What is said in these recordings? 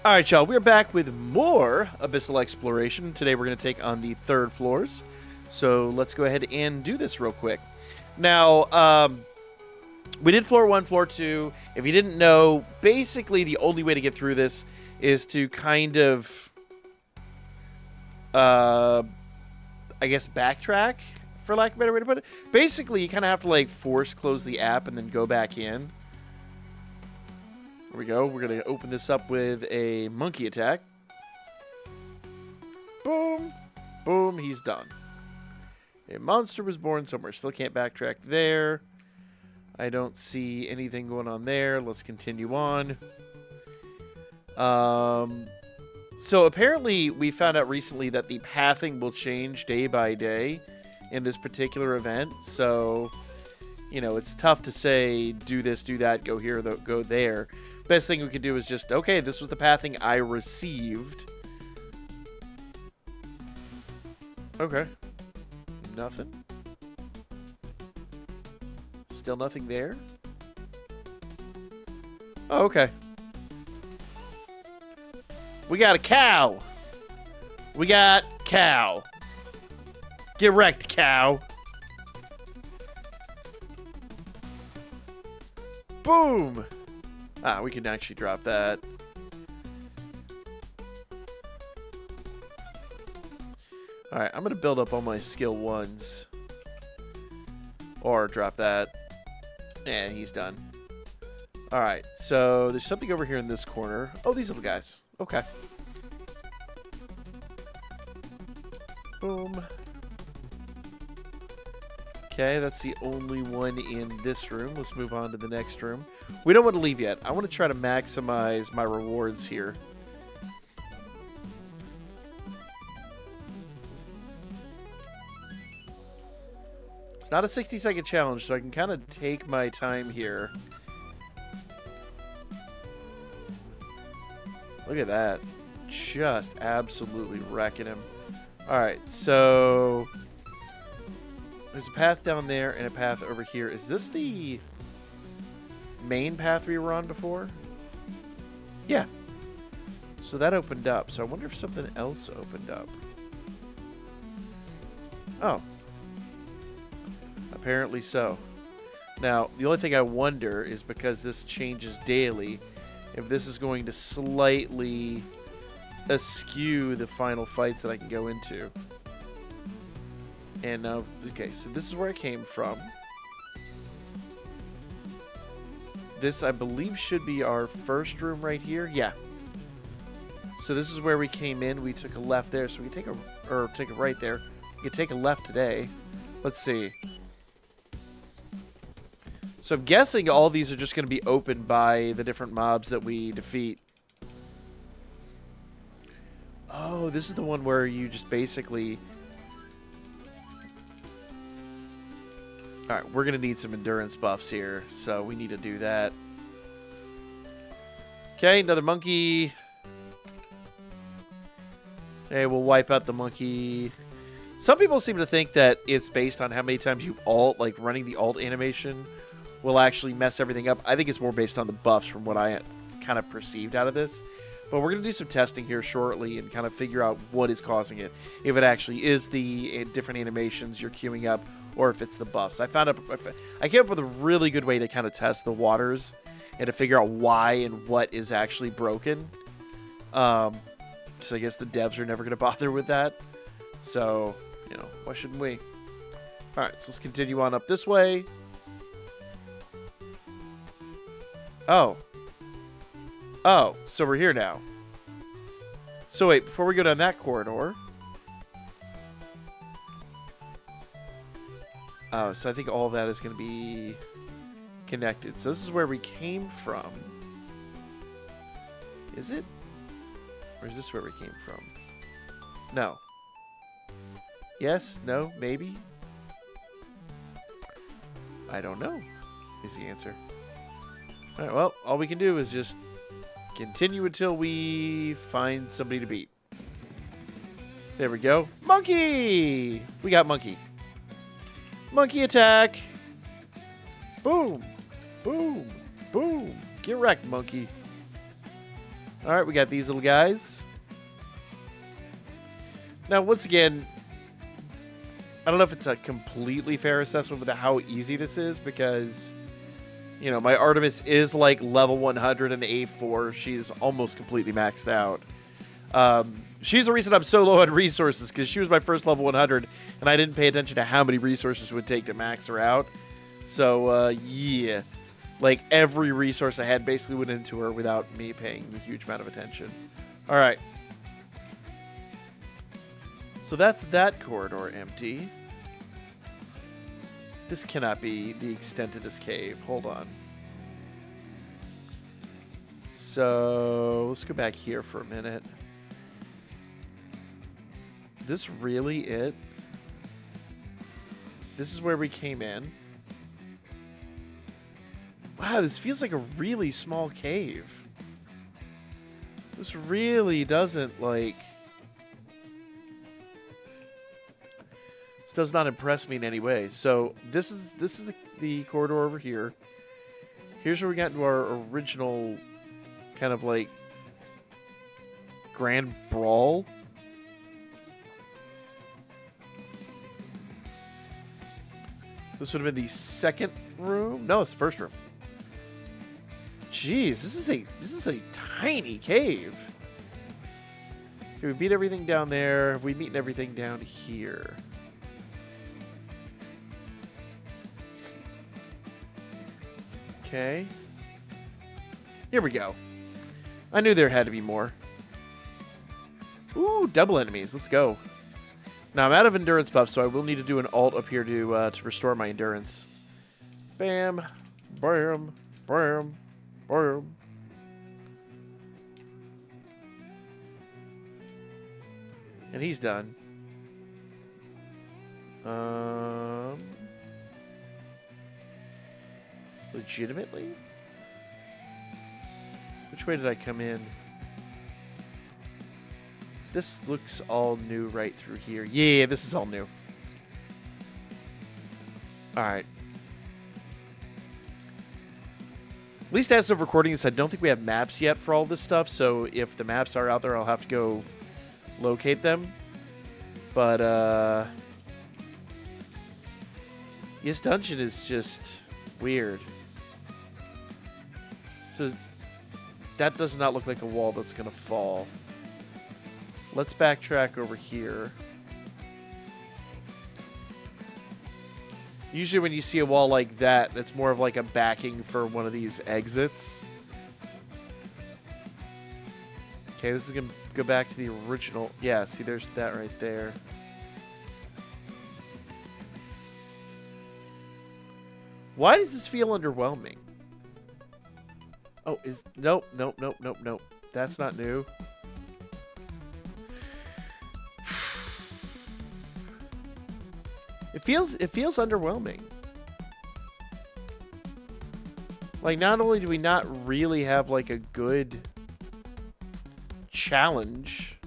All right, y'all, we're back with more Abyssal Exploration. Today we're going to take on the third floors. So let's go ahead and do this real quick. Now, we did floor 1, floor 2. If you didn't know, basically the only way to get through this is to kind of, I guess, backtrack, for lack of a better way to put it. Basically, you kind of have to, like, force close the app and then go back in. There we go. We're going to open this up with a monkey attack. Boom. Boom. He's done. A monster was born somewhere. Still can't backtrack there. I don't see anything going on there. Let's continue on. So apparently we found out recently that the pathing will change day by day in this particular event. So, you know, it's tough to say, do this, do that, go here, go there. Best thing we could do is just, okay, this was the pathing I received. Okay. Nothing. Still nothing there? Oh, okay. We got a cow. We got cow. Get wrecked, cow. Boom. Ah, we can actually drop that. Alright, I'm going to build up all my skill 1s. Or drop that. And he's done. Alright, so there's something over here in this corner. Oh, these little guys. Okay. Boom. Okay, that's the only one in this room. Let's move on to the next room. We don't want to leave yet. I want to try to maximize my rewards here. It's not a 60-second challenge, so I can kind of take my time here. Look at that. Just absolutely wrecking him. Alright, so there's a path down there and a path over here. Is this the main path we were on before? Yeah. So that opened up. So I wonder if something else opened up. Oh. Apparently so. Now, the only thing I wonder is because this changes daily, if this is going to slightly askew the final fights that I can go into. And now, okay, so this is where I came from. This, I believe, should be our first room right here. Yeah. So this is where we came in. We took a left there, so we can take a right there. We can take a left today. Let's see. So I'm guessing all these are just going to be opened by the different mobs that we defeat. Oh, this is the one where you just basically... Alright, we're going to need some endurance buffs here, so we need to do that. Okay, another monkey. Okay, we'll wipe out the monkey. Some people seem to think that it's based on how many times you ult, like running the ult animation will actually mess everything up. I think it's more based on the buffs from what I kind of perceived out of this. But we're going to do some testing here shortly and kind of figure out what is causing it. If it actually is the different animations you're queuing up, or if it's the buffs. I came up with a really good way to kind of test the waters and to figure out why and what is actually broken. So I guess the devs are never going to bother with that. So, you know, why shouldn't we? All right, so let's continue on up this way. Oh. Oh, so we're here now. So wait, before we go down that corridor... Oh, so I think all of that is going to be connected. So this is where we came from. Is it? Or is this where we came from? No. Yes? No? Maybe? I don't know, is the answer. Alright, well, all we can do is just continue until we find somebody to beat. There we go. Monkey! We got monkey. Monkey attack! Boom! Boom! Boom! Get wrecked, monkey. All right, we got these little guys. Now, once again, I don't know if it's a completely fair assessment with how easy this is because, you know, my Artemis is like level 100 and A4. She's almost completely maxed out. She's the reason I'm so low on resources because she was my first level 100 and I didn't pay attention to how many resources it would take to max her out. So, yeah. Like, every resource I had basically went into her without me paying a huge amount of attention. All right. So that's that corridor empty. This cannot be the extent of this cave. Hold on. So let's go back here for a minute. This really it? This is where we came in. Wow, this feels like a really small cave. This really doesn't, like... This does not impress me in any way. So this is the corridor over here. Here's where we got into our original kind of like grand brawl. This would have been the second room. No, it's the first room. Jeez, this is a tiny cave. Okay, we beat everything down there. We beaten everything down here. Okay. Here we go. I knew there had to be more. Ooh, double enemies. Let's go. Now, I'm out of endurance buff, so I will need to do an alt up here to restore my endurance. Bam. Bam. Bam. Bam. And he's done. Legitimately? Which way did I come in? This looks all new right through here. Yeah, this is all new. Alright. At least as of recording this, I don't think we have maps yet for all this stuff, so if the maps are out there, I'll have to go locate them. But, this dungeon is just weird. So that does not look like a wall that's going to fall. Let's backtrack over here. Usually when you see a wall like that, that's more of like a backing for one of these exits. Okay, this is going to go back to the original. Yeah, see, there's that right there. Why does this feel underwhelming? Oh, nope. That's not new. It feels underwhelming. Like, not only do we not really have like a good challenge,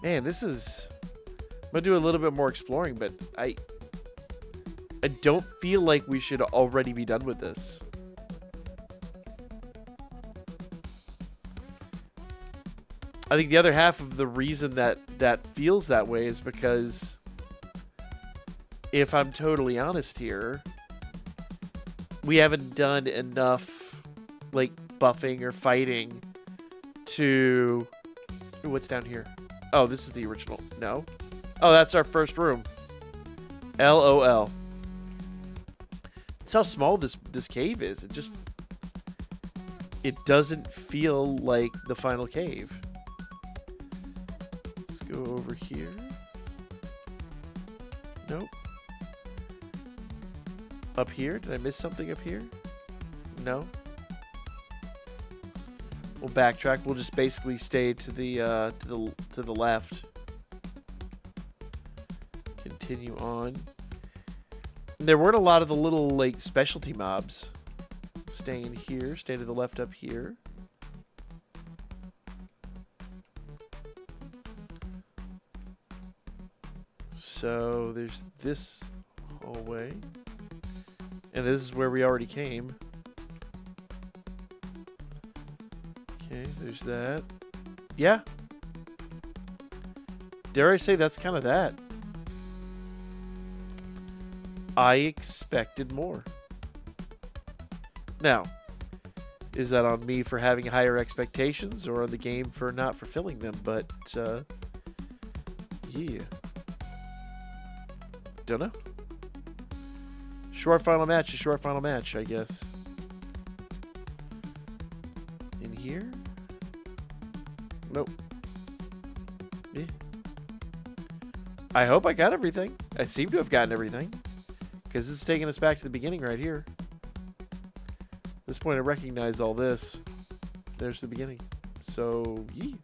man, this is... I'm going to do a little bit more exploring, but I don't feel like we should already be done with this. I think the other half of the reason that feels that way is because, if I'm totally honest here, we haven't done enough, like, buffing or fighting to... Ooh, what's down here? Oh, this is the original. No. Oh, that's our first room. LOL. That's how small this cave is. It doesn't feel like the final cave. Let's go over here. Nope. Up here? Did I miss something up here? No. We'll backtrack. We'll just basically stay to the left. Continue on. There weren't a lot of the little, like, specialty mobs. Stay in here. Stay to the left up here. So there's this hallway. And this is where we already came. Okay, there's that. Yeah. Dare I say that's kind of that. I expected more. Now, is that on me for having higher expectations or on the game for not fulfilling them? But, yeah. Don't know. Short final match is short final match, I guess. In here? Nope. Yeah. I hope I got everything. I seem to have gotten everything. Because this is taking us back to the beginning right here. At this point, I recognize all this. There's the beginning. So, yeah.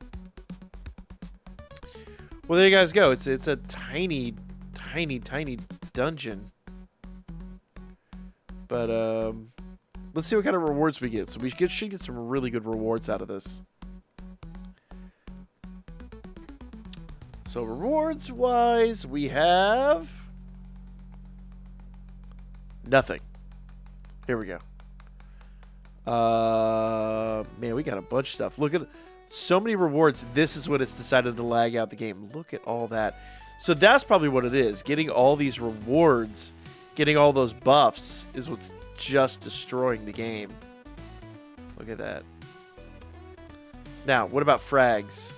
Well, there you guys go. It's a tiny dungeon. But, let's see what kind of rewards we get. So we should get some really good rewards out of this. So rewards-wise, we have nothing. Here we go. Man, we got a bunch of stuff. Look at so many rewards. This is what it's decided to lag out the game. Look at all that. So that's probably what it is. Getting all these rewards, getting all those buffs is what's just destroying the game. Look at that. Now, what about frags?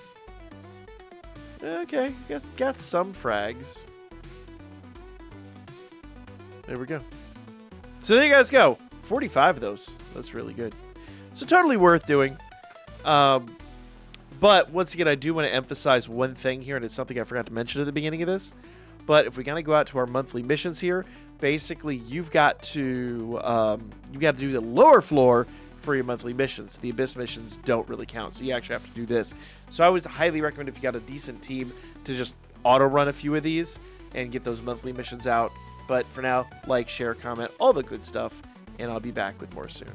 Okay, got some frags. There we go. So there you guys go. 45 of those. That's really good. So totally worth doing. But once again, I do want to emphasize one thing here, and it's something I forgot to mention at the beginning of this. But if we're gonna go out to our monthly missions here, basically you've got to do the lower floor for your monthly missions. The Abyss missions don't really count, so you actually have to do this. So I would highly recommend, if you got a decent team, to just auto run a few of these and get those monthly missions out. But for now, like, share, comment, all the good stuff, and I'll be back with more soon.